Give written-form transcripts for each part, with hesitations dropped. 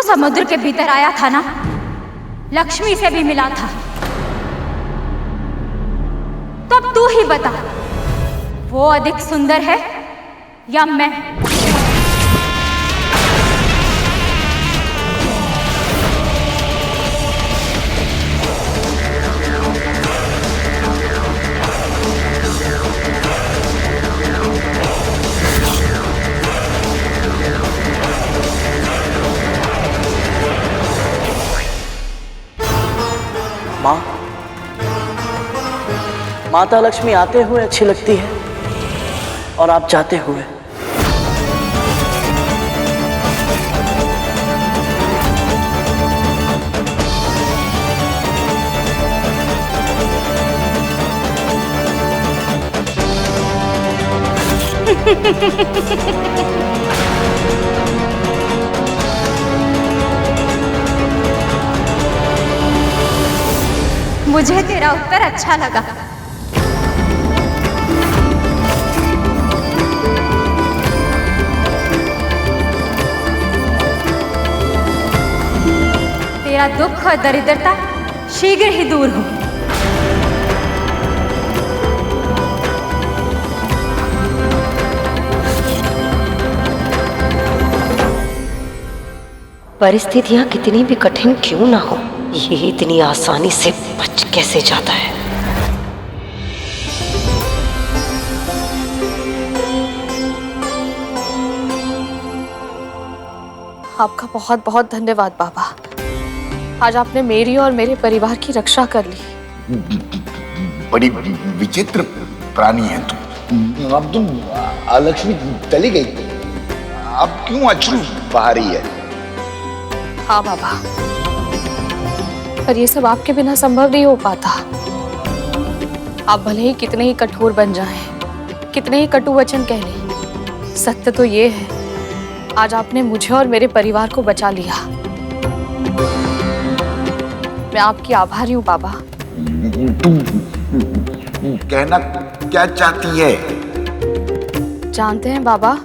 समुद्र के भीतर आया था ना, लक्ष्मी से भी मिला था। तो अब तू ही बता, वो अधिक सुंदर है या मैं? माँ, माता लक्ष्मी आते हुए अच्छी लगती है और आप जाते हुए। मुझे तेरा उत्तर अच्छा लगा। तेरा दुख और दरिद्रता शीघ्र ही दूर हो। परिस्थितियां कितनी भी कठिन क्यों ना हो, ये इतनी आसानी से बच कैसे जाता है? आपका बहुत बहुत धन्यवाद बाबा। आज आपने मेरी और मेरे परिवार की रक्षा कर ली। बड़ी विचित्र प्राणी है तू। अब तुम लक्ष्मी चली गई, अब क्यों अश्रु बहा रही है? हाँ बाबा, पर ये सब आपके बिना संभव नहीं हो पाता। आप भले ही कितने ही कठोर बन जाएं, कितने ही कटु वचन कह लें, सत्य तो ये है, आज आपने मुझे और मेरे परिवार को बचा लिया। मैं आपकी आभारी हूँ बाबा। तुम कहना क्या चाहती है? जानते हैं बाबा,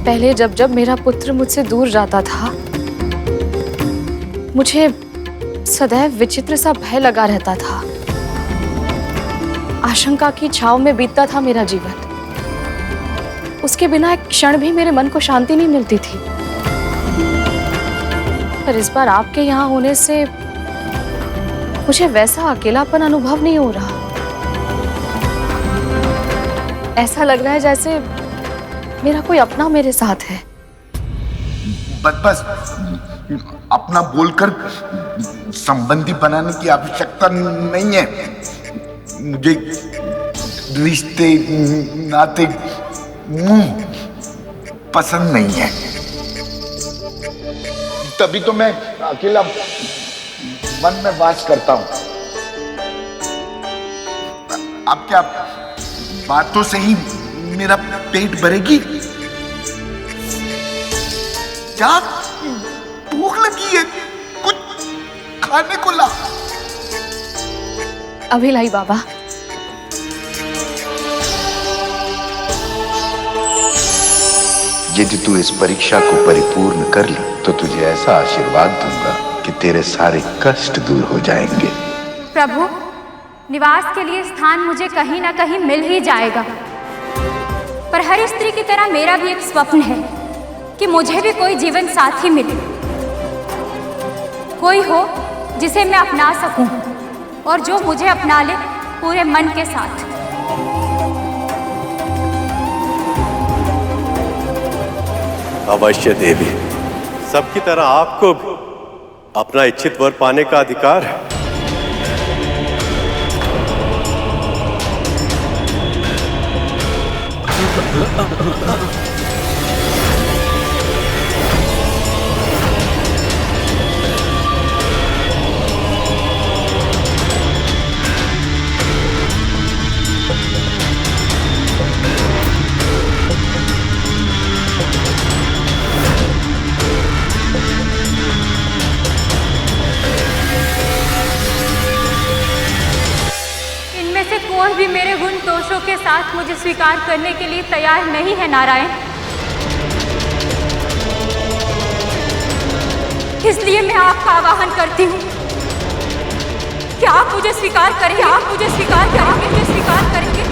पहले जब जब मेरा पुत्र मुझसे दूर जाता था, मुझे सदैव विचित्र सा भय लगा रहता था। आशंका की छाव में बीतता था मेरा जीवन। उसके बिना एक क्षण भी मेरे मन को शांति नहीं मिलती थी। पर इस बार आपके यहाँ होने से मुझे वैसा अकेलापन अनुभव नहीं हो रहा। ऐसा लग रहा है जैसे मेरा कोई अपना मेरे साथ है। बस अपना बोलकर संबंधी बनाने की आवश्यकता नहीं है। मुझे रिश्ते नाते पसंद नहीं है, तभी तो मैं अकेला मन में वास करता हूं। अब क्या बातों से ही मेरा पेट भरेगी? क्या भूख लगी है? कुछ खाने को ला। अभी लाई बाबा। यदि तू इस परीक्षा को परिपूर्ण कर ली तो तुझे ऐसा आशीर्वाद दूंगा कि तेरे सारे कष्ट दूर हो जाएंगे। प्रभु, निवास के लिए स्थान मुझे कहीं ना कहीं मिल ही जाएगा, पर हर स्त्री की तरह मेरा भी एक स्वप्न है कि मुझे भी कोई जीवन साथी मिले, कोई हो जिसे मैं अपना सकूं और जो मुझे अपना ले पूरे मन के साथ। अवश्य देवी, सबकी तरह आपको भी अपना इच्छित वर पाने का अधिकार है। कोई भी मेरे गुण दोषों के साथ मुझे स्वीकार करने के लिए तैयार नहीं है नारायण। इसलिए मैं आपका आवाहन करती हूँ कि आप मुझे स्वीकार करेंगे, आप मुझे स्वीकार करेंगे, मुझे स्वीकार करेंगे।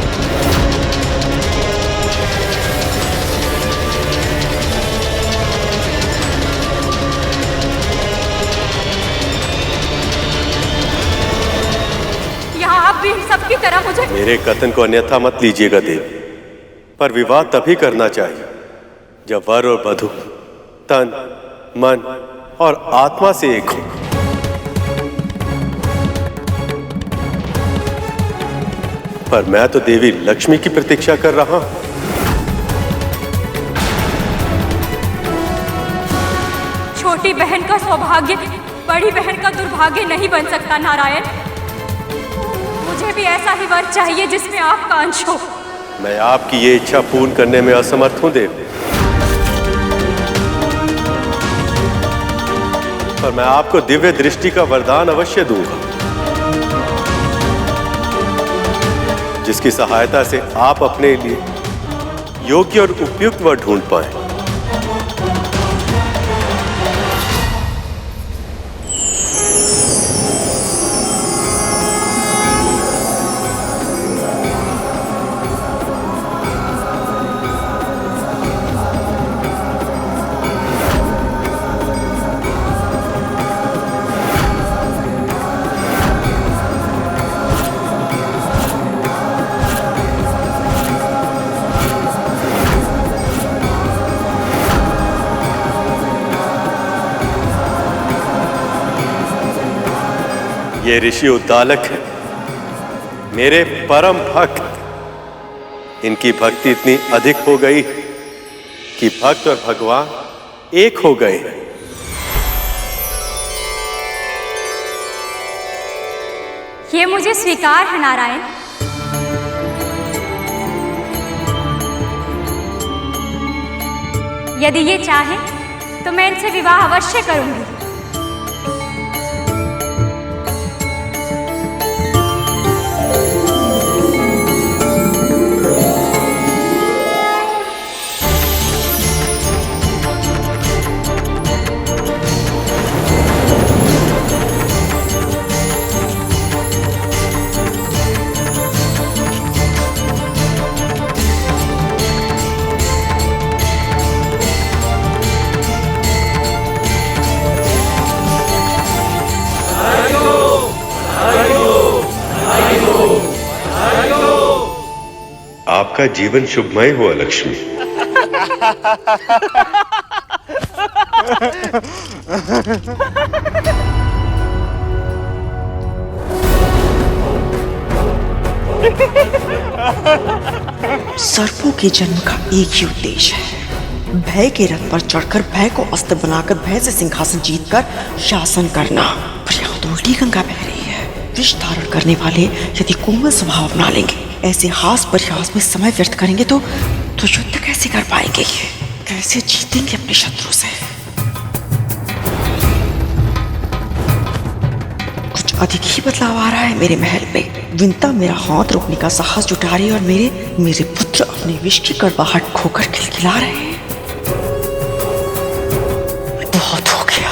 यहाँ आप भी इन सबकी तरह मुझे। मेरे कथन को अन्यथा मत लीजिएगा देवी, पर विवाह तभी करना चाहिए जब वर और वधू तन, मन और आत्मा से एक हो। पर मैं तो देवी लक्ष्मी की प्रतीक्षा कर रहा हूं। छोटी बहन का सौभाग्य बड़ी बहन का दुर्भाग्य नहीं बन सकता नारायण। मुझे भी ऐसा ही वर चाहिए जिसमें आपका अंश हो। मैं आपकी ये इच्छा पूर्ण करने में असमर्थ हूं देवी, पर मैं आपको दिव्य दृष्टि का वरदान अवश्य दूंगा, जिसकी सहायता से आप अपने लिए योग्य और उपयुक्त वर ढूंढ पाएं। ये ऋषि उद्दालक है, मेरे परम भक्त। इनकी भक्ति इतनी अधिक हो गई कि भक्त और भगवान एक हो गए हैं। ये मुझे स्वीकार है नारायण। यदि ये चाहे तो मैं इनसे विवाह अवश्य करूंगी। आपका जीवन शुभमय हो लक्ष्मी। सर्पों के जन्म का एक ही उद्देश्य है, भय के रथ पर चढ़कर भय को अस्त्र बनाकर भय से सिंहासन जीतकर शासन करना। पर यहाँ तो उल्टी गंगा बह रही है। विष धारण करने वाले यदि कोमल स्वभाव अपना लेंगे, ऐसे हास परिहास में समय व्यर्थ करेंगे तो युद्ध कैसे कर पाएंगे? कैसे जीतेंगे अपने शत्रु से? कुछ अधिक ही बदलाव आ रहा है मेरे महल में। विंता मेरा हाथ रोकने का साहस जुटा रही है और मेरे पुत्र अपने विष की कड़वाहट खोकर खिलखिला रहे हैं। बहुत हो गया,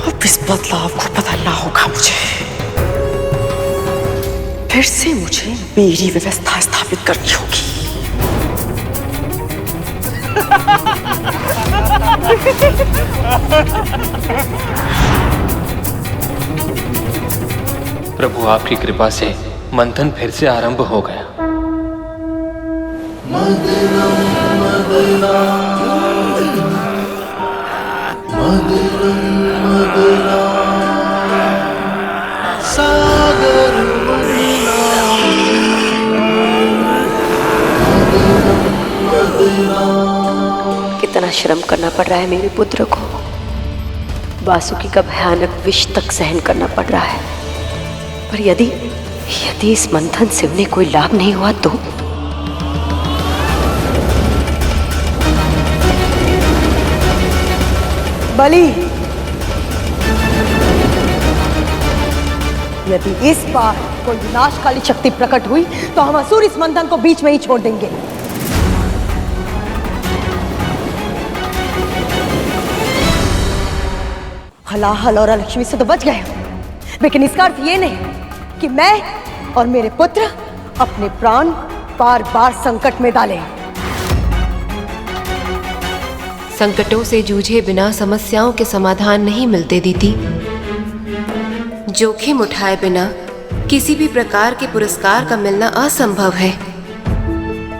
अब इस बदलाव को बदलना होगा मुझे। फिर से मुझे मेरी व्यवस्था स्थापित करनी होगी। प्रभु आपकी कृपा से मंथन फिर से आरंभ हो गया। कितना श्रम करना पड़ रहा है मेरे पुत्र को। वासुकी का भयानक विष तक सहन करना पड़ रहा है। पर यदि इस मंथन से उन्हें कोई लाभ नहीं हुआ तो? बलि, यदि इस बार कोई विनाशकाली शक्ति प्रकट हुई तो हम असुर इस मंथन को बीच में ही छोड़ देंगे। हलाहल और लक्ष्मी से तो बच गए हो, लेकिन इसका अर्थ ये नहीं कि मैं और मेरे पुत्र अपने प्राण बार बार संकट में डालें। संकटों से जूझे बिना समस्याओं के समाधान नहीं मिलते दीदी। जोखिम उठाए बिना किसी भी प्रकार के पुरस्कार का मिलना असंभव है।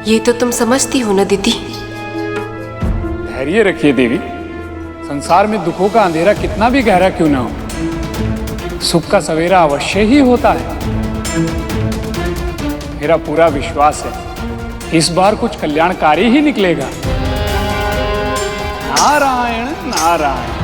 ये तो तुम समझती हो ना दीदी। धैर्य रखिए देवी। संसार में दुखों का अंधेरा कितना भी गहरा क्यों ना हो, सुख का सवेरा अवश्य ही होता है। मेरा पूरा विश्वास है इस बार कुछ कल्याणकारी ही निकलेगा। नारायण नारायण।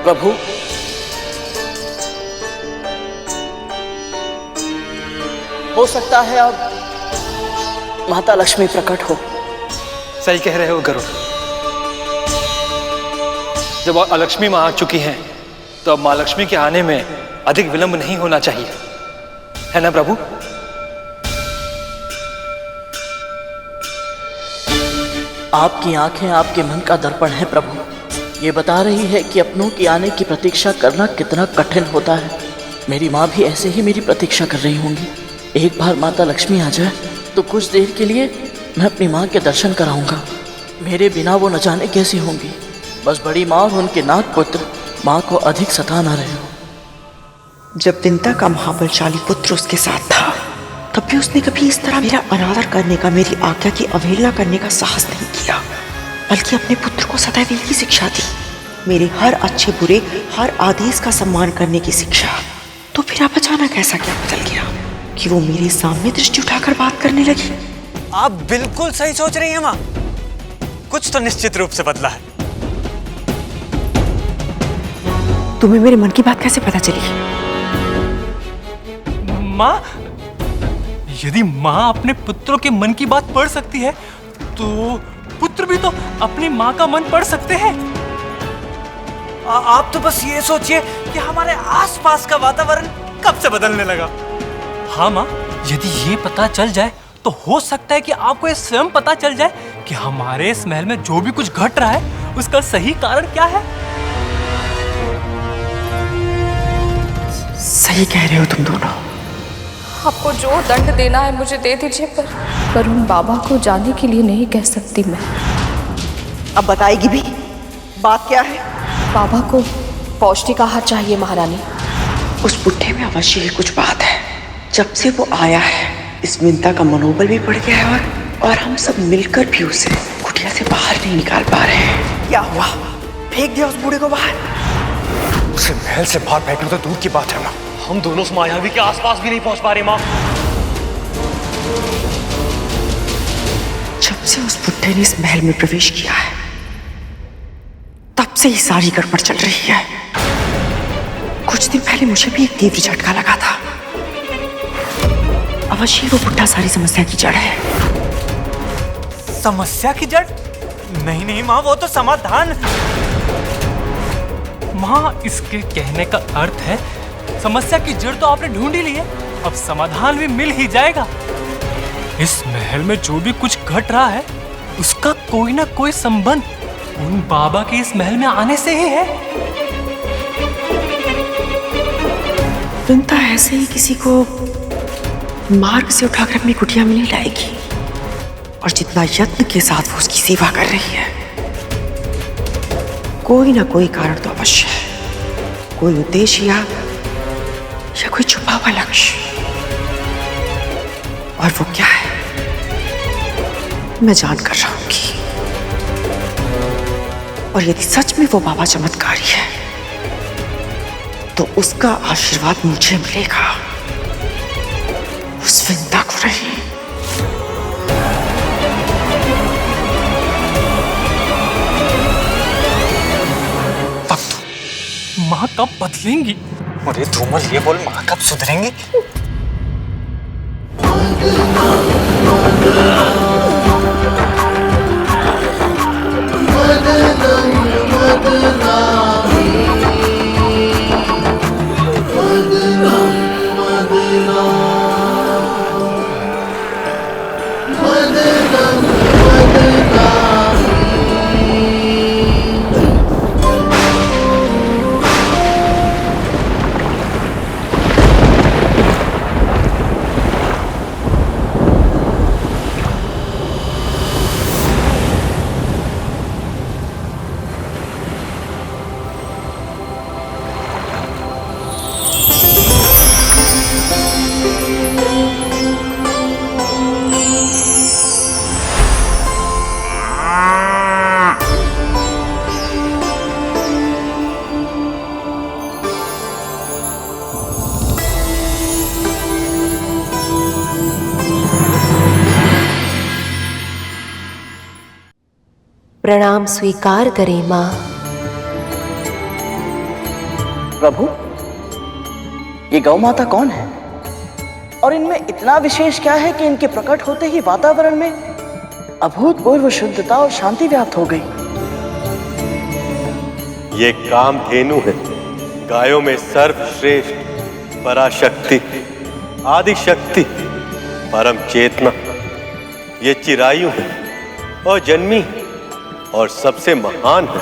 प्रभु, हो सकता है अब माता लक्ष्मी प्रकट हो। सही कह रहे हो गरुड़। जब अलक्ष्मी मां आ चुकी हैं, तो अब मां लक्ष्मी के आने में अधिक विलंब नहीं होना चाहिए, है ना प्रभु? आपकी आंखें आपके मन का दर्पण है प्रभु। ये बता रही है कि अपनों के आने की प्रतीक्षा करना कितना कठिन होता है। मेरी माँ भी ऐसे ही मेरी प्रतीक्षा कर रही होंगी। एक बार माता लक्ष्मी आ जाए तो कुछ देर के लिए मैं अपनी माँ के दर्शन कराऊंगा। मेरे बिना वो न जाने कैसी होंगी। बस बड़ी माँ और उनके नाग पुत्र माँ को अधिक सता न रहे हो। जब विंता का महाबलशाली पुत्र उसके साथ था, तब भी उसने कभी इस तरह मेरा अनादर करने का, मेरी आज्ञा की अवहेलना करने का साहस नहीं किया, बल्कि अपने पुत्र को सदैव यही शिक्षा दी, मेरे हर अच्छे बुरे, हर आदेश का सम्मान करने की शिक्षा। तो फिर अब अचानक ऐसा क्या बदल गया कि वो मेरे सामने दृष्टि उठाकर बात करने लगी? आप बिल्कुल सही सोच रही हैं माँ। कुछ तो निश्चित रूप से बदला है। तुम्हें मेरे मन की बात कैसे पता चली? माँ, यदि माँ अपने पुत्रों के मन की बात पढ़ सकती है, तो पुत्र भी तो अपनी माँ का मन पढ़ सकते हैं। आप तो बस ये सोचिए कि हमारे आसपास का वातावरण कब से बदलने लगा। हाँ माँ, यदि ये पता चल जाए तो हो सकता है कि आपको ये स्वयं पता चल जाए कि हमारे इस महल में जो भी कुछ घट रहा है उसका सही कारण क्या है। सही कह रहे हो तुम दोनों। आपको जो दंड देना है मुझे दे दीजिए, पर उन बाबा को जाने के लिए नहीं कह सकती मैं। अब बताएगी भी? बात क्या है? बाबा को पौष्टिक आहार चाहिए महारानी। उस बुढ़े में अवश्य ही कुछ बात है। जब से वो आया है, इस विंता का मनोबल भी बढ़ गया है और हम सब मिलकर भी उसे कुटिया से बाहर नहीं निकाल पा रहे हैं। क्या हुआ? फेंक दिया उस बूढ़े को बाहर? उसे महल से बाहर फेंकना तो दूर की बात है माँ। हम दोनों उस मायावी के आसपास भी नहीं पहुंच पा रहे माँ। जब से उस बुढ़े ने इस महल में प्रवेश किया है, तब से ही सारी गड़बड़ चल रही है। कुछ दिन पहले मुझे भी एक तीव्र झटका लगा था। अवश्य वो बुढ़ा सारी समस्या की जड़ है। समस्या की जड़? नहीं नहीं माँ, वो तो समाधान। माँ, इसके कहने का अर्थ है समस्या की जड़ तो आपने ढूंढ ही ली है, अब समाधान भी मिल ही जाएगा। इस महल में जो भी कुछ घट रहा है उसका कोई ना कोई संबंध उन बाबा के इस महल में आने से ही है। विंता ऐसे ही किसी को मार्ग से उठाकर अपनी कुटिया में नहीं लाएगी, और जितना यत्न के साथ वो उसकी सेवा कर रही है, कोई ना कोई कारण तो अवश्य है, कोई उद्देश्य या कोई छुपा हुआ लक्ष्य। और वो क्या है मैं जान कर रहूंगी। और यदि सच में वो बाबा चमत्कारी है तो उसका आशीर्वाद मुझे मिलेगा, उस विंता को नहीं। माँ कब बदलेंगी? अरे धूमल, ये बोल माँ कब सुधरेंगी? प्रणाम स्वीकार करें माँ। प्रभु, ये गौ माता कौन है और इनमें इतना विशेष क्या है कि इनके प्रकट होते ही वातावरण में अभूतपूर्व शुद्धता और शांति व्याप्त हो गई। ये कामधेनु है, गायों में सर्वश्रेष्ठ, पराशक्ति, आदि शक्ति, परम चेतना। ये चिरायु है और जन्मी और सबसे महान है।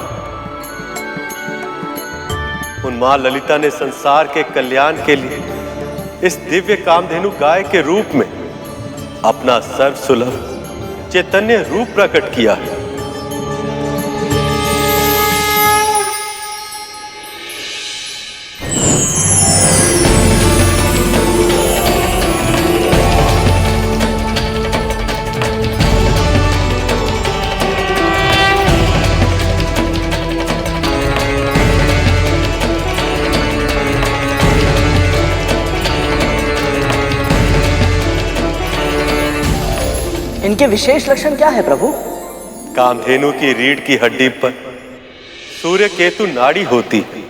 उन मां ललिता ने संसार के कल्याण के लिए इस दिव्य कामधेनु गाय के रूप में अपना सर्वसुलभ चैतन्य रूप प्रकट किया है। इनके विशेष लक्षण क्या है प्रभु? कामधेनु की रीढ़ की हड्डी पर सूर्य केतु नाड़ी होती है,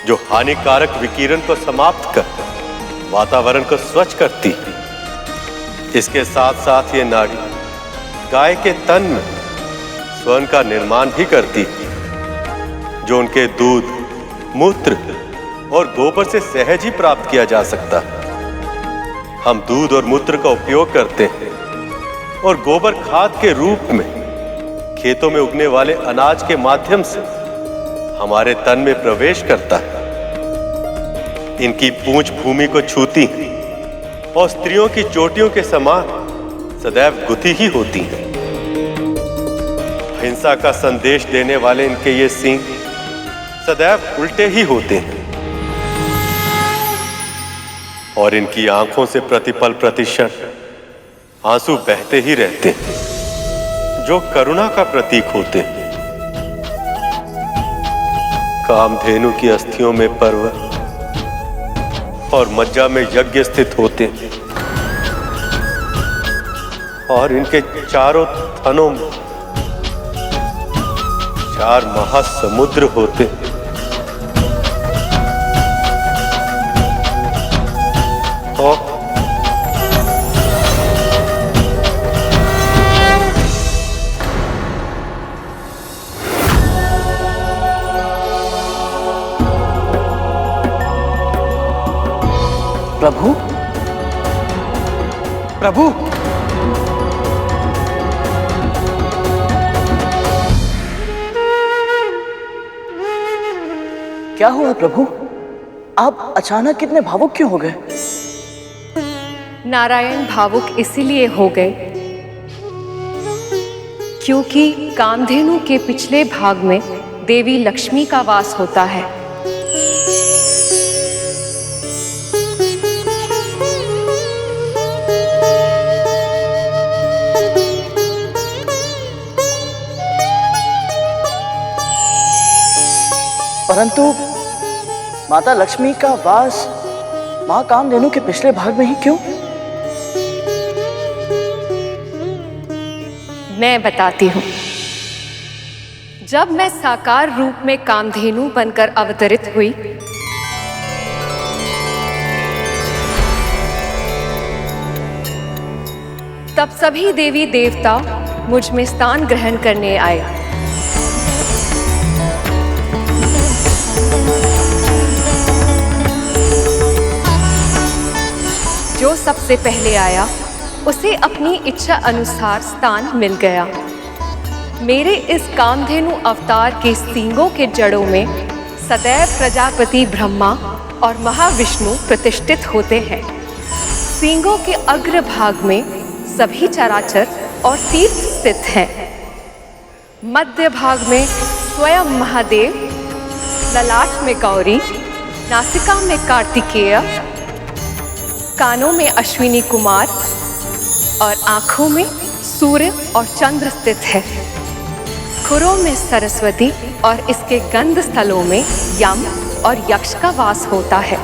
जो हानिकारक विकिरण को समाप्त कर वातावरण को स्वच्छ करती है। इसके साथ साथ ये नाड़ी गाय के तन में स्वर्ण का निर्माण भी करती है, जो उनके दूध, मूत्र और गोबर से सहज ही प्राप्त किया जा सकता है। हम दूध और मूत्र का उपयोग करते हैं और गोबर खाद के रूप में खेतों में उगने वाले अनाज के माध्यम से हमारे तन में प्रवेश करता है। इनकी पूंछ भूमि को छूती है और स्त्रियों की चोटियों के समान सदैव गुथी ही होती हैं। हिंसा का संदेश देने वाले इनके ये सींग सदैव उल्टे ही होते हैं और इनकी आंखों से प्रतिपल प्रतिक्षण आंसू बहते ही रहते हैं, जो करुणा का प्रतीक होते हैं। कामधेनु की अस्थियों में पर्वत और मज्जा में यज्ञ स्थित होते हैं और इनके चारों थनों में 4 महासमुद्र होते हैं। और प्रभु, प्रभु, क्या हुआ प्रभु? आप अचानक कितने भावुक क्यों हो गए? नारायण भावुक इसीलिए हो गए क्योंकि कामधेनु के पिछले भाग में देवी लक्ष्मी का वास होता है। परंतु माता लक्ष्मी का वास मां कामधेनु के पिछले भाग में ही क्यों? मैं बताती हूँ। जब मैं साकार रूप में कामधेनु बनकर अवतरित हुई, तब सभी देवी देवता मुझ में स्थान ग्रहण करने आए। जो सबसे पहले आया उसे अपनी इच्छा अनुसार स्थान मिल गया। मेरे इस कामधेनु अवतार के सींगों के जड़ों में सदैव प्रजापति ब्रह्मा और महाविष्णु प्रतिष्ठित होते हैं। सींगों के अग्र भाग में सभी चराचर और तीर्थ स्थित हैं। मध्य भाग में स्वयं महादेव, ललाट में गौरी, नासिका में कार्तिकेय, कानों में अश्विनी कुमार और आंखों में सूर्य और चंद्र स्थित है। खुरों में सरस्वती और इसके गंध स्थलों में यम और यक्ष का वास होता है।